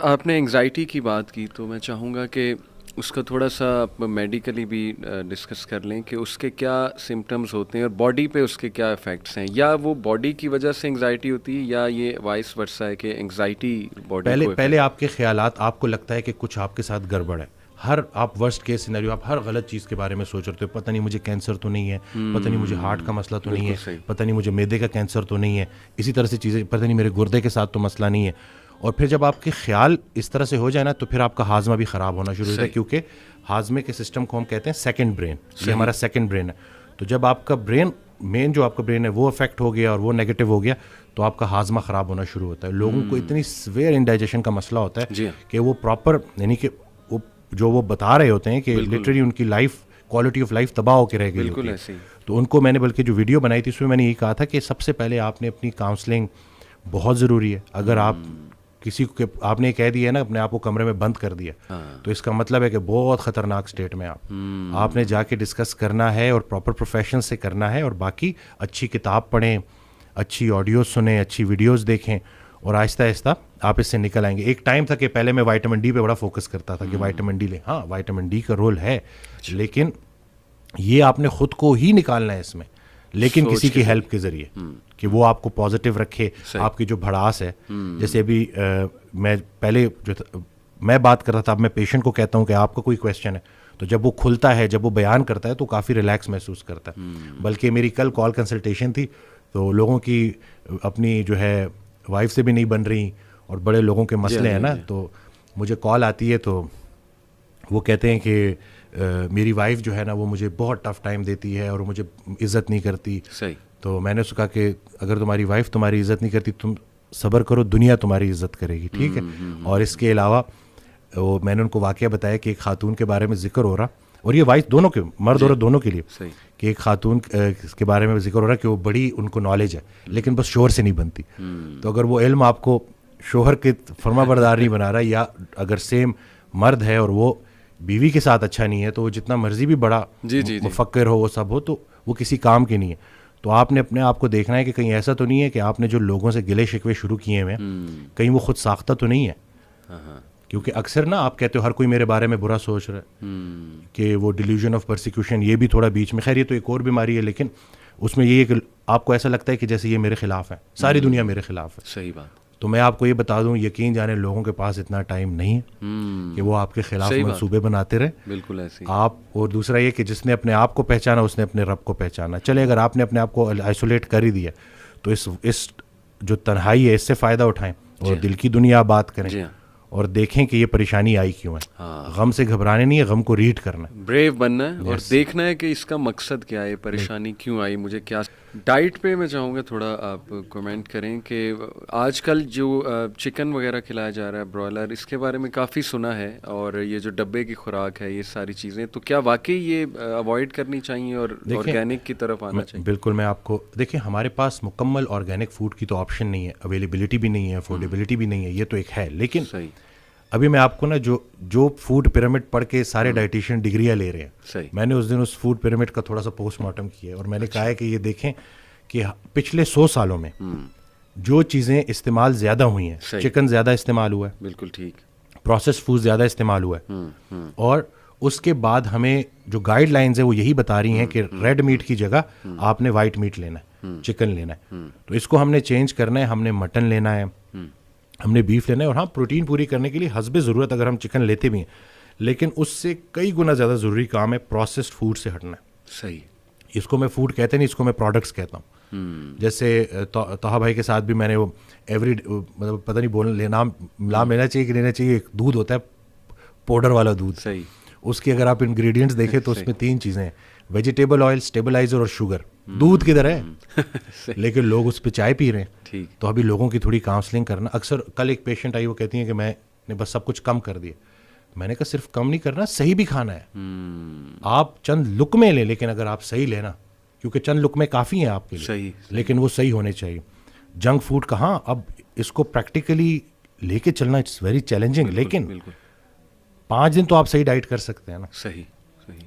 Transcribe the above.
آپ نے انگزائٹی کی بات کی تو میں چاہوں گا کہ اس کا تھوڑا سا میڈیکلی بھی ڈسکس کر لیں کہ اس کے کیا سمٹمز ہوتے ہیں اور باڈی پہ اس کے کیا افیکٹس ہیں, یا وہ باڈی کی وجہ سے انگزائٹی ہوتی ہے یا یہ وائس ورسا ہے کہ انگزائٹی باڈی کو پہلے آپ کے خیالات, آپ کو لگتا ہے کہ کچھ آپ کے ساتھ گڑبڑ ہے, آپ ورسٹ کیس سینیریو, آپ ہر غلط چیز کے بارے میں سوچ رہے ہو, پتہ نہیں مجھے کینسر تو نہیں ہے, پتہ نہیں مجھے ہارٹ کا مسئلہ تو نہیں ہے, پتہ نہیں مجھے معدے کا کینسر تو نہیں ہے, اسی طرح سے چیزیں, پتہ نہیں میرے گردے کے ساتھ تو مسئلہ نہیں ہے. اور پھر جب آپ کے خیال اس طرح سے ہو جائے نا تو پھر آپ کا ہاضمہ بھی خراب ہونا شروع ہوتا ہے, کیونکہ ہاضمے کے سسٹم کو ہم کہتے ہیں سیکنڈ برین, یہ ہمارا سیکنڈ برین ہے. تو جب آپ کا برین, مین جو آپ کا برین ہے وہ افیکٹ ہو گیا اور وہ نیگیٹو ہو گیا تو آپ کا ہاضمہ خراب ہونا شروع ہوتا ہے. لوگوں کو اتنی سویئر انڈائجیشن کا مسئلہ ہوتا ہے کہ وہ پراپر, یعنی کہ جو وہ بتا رہے ہوتے ہیں کہ لٹرلی ان کی لائف, کوالٹی آف لائف تباہ ہو کے رہ گئی ہوتی ہے. تو ان کو میں نے بلکہ جو ویڈیو بنائی تھی اس میں میں نے یہی کہا تھا کہ سب سے پہلے آپ نے اپنی کاؤنسلنگ بہت ضروری ہے. اگر آپ کسی کو, آپ نے کہہ دیا ہے نا اپنے آپ کو کمرے میں بند کر دیا, تو اس کا مطلب ہے کہ بہت خطرناک اسٹیٹ میں آپ نے جا کے ڈسکس کرنا ہے اور پراپر پروفیشن سے کرنا ہے. اور باقی اچھی کتاب پڑھیں, اچھی آڈیوز سنیں, اچھی ویڈیوز دیکھیں, اور آہستہ آہستہ آپ اس سے نکل آئیں گے. ایک ٹائم تھا کہ پہلے میں وائٹامن ڈی پہ بڑا فوکس کرتا تھا کہ وائٹامن ڈی لیں. ہاں وائٹامن ڈی کا رول ہے, لیکن یہ آپ نے خود کو ہی نکالنا ہے اس میں, لیکن کسی کی ہیلپ کے ذریعے, کہ وہ آپ کو پازیٹیو رکھے. آپ کی جو بھڑاس ہے, جیسے ابھی میں پہلے جو میں بات کر رہا تھا, اب میں پیشنٹ کو کہتا ہوں کہ آپ کا کوئی کویشچن ہے, تو جب وہ کھلتا ہے, جب وہ بیان کرتا ہے تو کافی ریلیکس محسوس کرتا ہے. بلکہ میری کل کال کنسلٹیشن تھی تو لوگوں کی اپنی جو ہے وائف سے بھی نہیں بن رہی, اور بڑے لوگوں کے مسئلے ہیں نا, تو مجھے کال آتی ہے تو وہ کہتے ہیں کہ میری وائف جو ہے نا وہ مجھے بہت ٹف ٹائم دیتی ہے اور مجھے عزت نہیں کرتی. تو میں نے اس کو کہا کہ اگر تمہاری وائف تمہاری عزت نہیں کرتی, تم صبر کرو, دنیا تمہاری عزت کرے گی, ٹھیک ہے. اور اس کے علاوہ وہ میں نے ان کو واقعہ بتایا کہ ایک خاتون کے بارے میں ذکر ہو رہا, اور یہ وائف دونوں کے, مرد اور دونوں کے لیے, کہ ایک خاتون کے بارے میں ذکر ہو رہا کہ وہ بڑی, ان کو نالج ہے لیکن بس شوہر سے نہیں بنتی. تو اگر وہ علم آپ کو شوہر کے فرما بردار نہیں بنا رہا, یا اگر سیم مرد ہے اور وہ بیوی کے ساتھ اچھا نہیں ہے, تو وہ جتنا مرضی بھی بڑا مفکر ہو, وہ سب ہو, تو وہ کسی کام کے نہیں ہے. تو آپ نے اپنے آپ کو دیکھنا ہے کہ کہیں ایسا تو نہیں ہے کہ آپ نے جو لوگوں سے گلے شکوے شروع کیے ہوئے ہیں, کہیں وہ خود ساختہ تو نہیں ہے. کیونکہ اکثر نا آپ کہتے ہو ہر کوئی میرے بارے میں برا سوچ رہا ہے, کہ وہ ڈیلیوژن آف پرسیکیوشن, یہ بھی تھوڑا بیچ میں, خیر یہ تو ایک اور بیماری ہے, لیکن اس میں یہ ہے کہ آپ کو ایسا لگتا ہے کہ جیسے یہ میرے خلاف ہے, ساری دنیا میرے خلاف ہے. صحیح بات. تو میں آپ کو یہ بتا دوں, یقین جانے لوگوں کے پاس اتنا ٹائم نہیں ہے کہ وہ آپ کے خلاف منصوبے بناتے رہے. بالکل ایسے آپ, اور دوسرا یہ کہ جس نے اپنے آپ کو پہچانا اس نے اپنے رب کو پہچانا. چلے اگر آپ نے اپنے آپ کو آئسولیٹ کر ہی دیا تو اس جو تنہائی ہے اس سے فائدہ اٹھائیں, اور دل کی دنیا بات کریں, اور دیکھیں کہ یہ پریشانی آئی کیوں ہے. غم سے گھبرانے نہیں ہے, غم کو ریڈ کرنا ہے, بریو بننا ہے, اور دیکھنا ہے کہ اس کا مقصد کیا ہے, پریشانی کیوں آئی, مجھے کیا. ڈائٹ پہ میں چاہوں گا تھوڑا آپ کمنٹ کریں کہ آج کل جو چکن وغیرہ کھلایا جا رہا ہے, برائلر, اس کے بارے میں کافی سنا ہے, اور یہ جو ڈبے کی خوراک ہے, یہ ساری چیزیں, تو کیا واقعی یہ اوائڈ کرنی چاہیے اور آرگینک کی طرف آنا چاہیے؟ بالکل. میں آپ کو دیکھیں, ہمارے پاس مکمل آرگینک فوڈ کی تو آپشن نہیں ہے, اویلیبلٹی بھی نہیں ہے, افورڈیبلٹی بھی نہیں ہے, یہ تو ایک ہے. لیکن ابھی میں آپ کو نا جو فوڈ پیرامڈ پڑھ کے سارے ڈائٹیشین ڈگریاں لے رہے ہیں, میں نے اس دن اس فوڈ پیرامڈ کا تھوڑا سا پوسٹ مارٹم کیا, اور میں نے کہا ہے کہ یہ دیکھیں کہ پچھلے 100 سالوں میں جو چیزیں استعمال زیادہ ہوئی ہیں, چکن زیادہ استعمال ہوا ہے, بالکل ٹھیک, پروسیس فوڈ زیادہ استعمال ہوا ہے, اور اس کے بعد ہمیں جو گائیڈ لائنز ہیں وہ یہی بتا رہی ہیں کہ ریڈ میٹ کی جگہ آپ نے وائٹ میٹ لینا ہے, چکن لینا ہے. تو اس کو ہم نے چینج کرنا ہے, ہم نے مٹن لینا ہے, ہم نے بیف لینا ہے, اور ہاں پروٹین پوری کرنے کے لیے حسب ضرورت اگر ہم چکن لیتے بھی ہیں, لیکن اس سے کئی گنا زیادہ ضروری کام ہے پروسیسڈ فوڈ سے ہٹنا ہے. صحیح. اس کو میں فوڈ کہتے نہیں, اس کو میں پروڈکٹس کہتا ہوں. جیسے طاہا بھائی کے ساتھ بھی میں نے وہ ایوری, مطلب پتہ نہیں نام لینا چاہیے کہ لینا چاہیے, ایک دودھ ہوتا ہے پاؤڈر والا دودھ, صحیح, اس کی اگر آپ انگریڈینٹس دیکھیں تو اس میں 3 چیزیں ہیں, ویجیٹیبل آئل, اسٹیبلائزر اور شوگر. دودھ کی طرح ہے, لیکن لوگ اس پہ چائے پی رہے ہیں. تو ابھی لوگوں کی تھوڑی کاؤنسلنگ کرنا. اکثر کل ایک پیشنٹ آئی, وہ کہتی ہیں کہ میں نے بس سب کچھ کم کر دیا. میں نے کہا صرف کم نہیں کرنا, صحیح بھی کھانا ہے. آپ چند لقمے لیں, لیکن اگر آپ صحیح لینا, کیونکہ چند لقمے کافی ہیں آپ کے لیے, لیکن وہ صحیح ہونے چاہیے. جنک فوڈ کہاں, اب اس کو پریکٹیکلی لے کے چلنا اٹس ویری چیلنجنگ, لیکن 5 دن تو آپ صحیح ڈائٹ کر سکتے ہیں نا. صحیح. صحیح